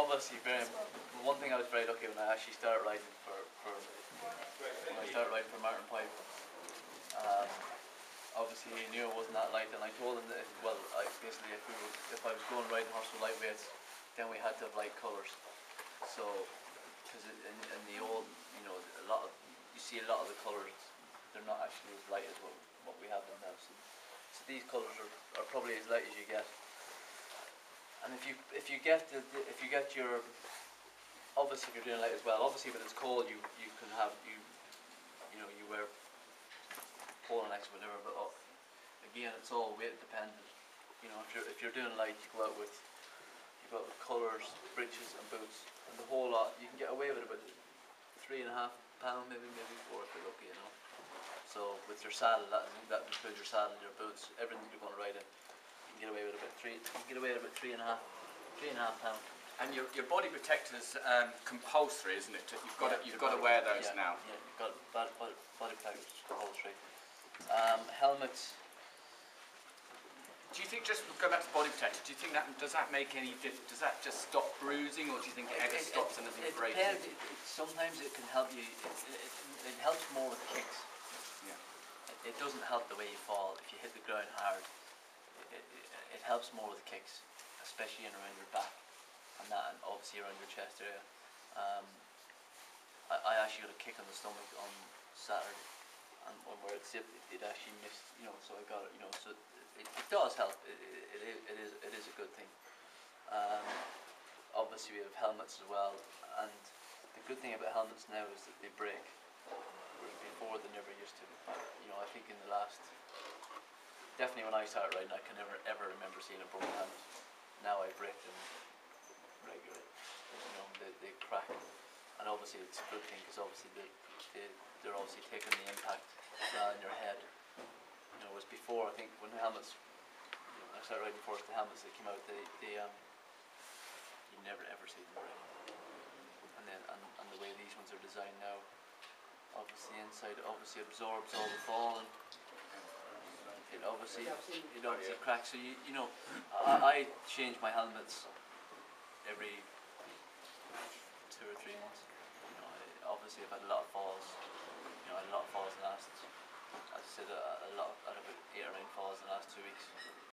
obviously, one thing I was very lucky when I actually started riding for when I started riding for Martin Pipe. Um, Obviously, he knew it wasn't that light, and I told him that basically if I was going riding horse with lightweights, then we had to have light colours. So, because in the old, a lot of you see a lot of the colours, they're not actually as light as what we have them now. So these colours are probably as light as you get. And if you get your, obviously if you're doing light as well, obviously when it's cold you can have you wear polo necks or whatever, but again it's all weight dependent. If you're doing light, you go out with colours, breeches and boots, and the whole lot. You can get away with about £3.5, maybe 4 if you're lucky, So with your saddle, that includes your saddle, your boots, everything you're going to ride in. You can get away with about £3.5. And your body protector's compulsory, isn't it? You've got to wear those now. Yeah, you've got body protectors compulsory. Helmets. Do you think, just go back to body protector, do you think does that make any difference? Does that just stop bruising, or do you think it stops anything breaking? Sometimes it can help you. It helps more with kicks. Yeah. It doesn't help the way you fall. If you hit the ground hard, it helps more with kicks, especially in around your back and obviously around your chest area. I actually got a kick on the stomach on Saturday, and where it zipped, it actually missed. So I got it. So it does help. It is a good thing. Obviously we have helmets as well, and the good thing about helmets now is that they break. Before they never used to. I think in the last, definitely when I started riding, I can never ever remember seeing a broken helmet. Now I break them regularly. They crack, and obviously it's a good thing because obviously they're obviously taking the impact on your head. Whereas before, I think when the helmets, I started riding first, the helmets that came out, you never ever see them break. And the way these ones are designed now, obviously inside absorbs all the fall, and it obviously cracks. So I change my helmets every 2 or 3 months. Obviously I've had a lot of falls. I had a lot of falls in the last, as I said, I had about 8 or 9 falls in the last 2 weeks.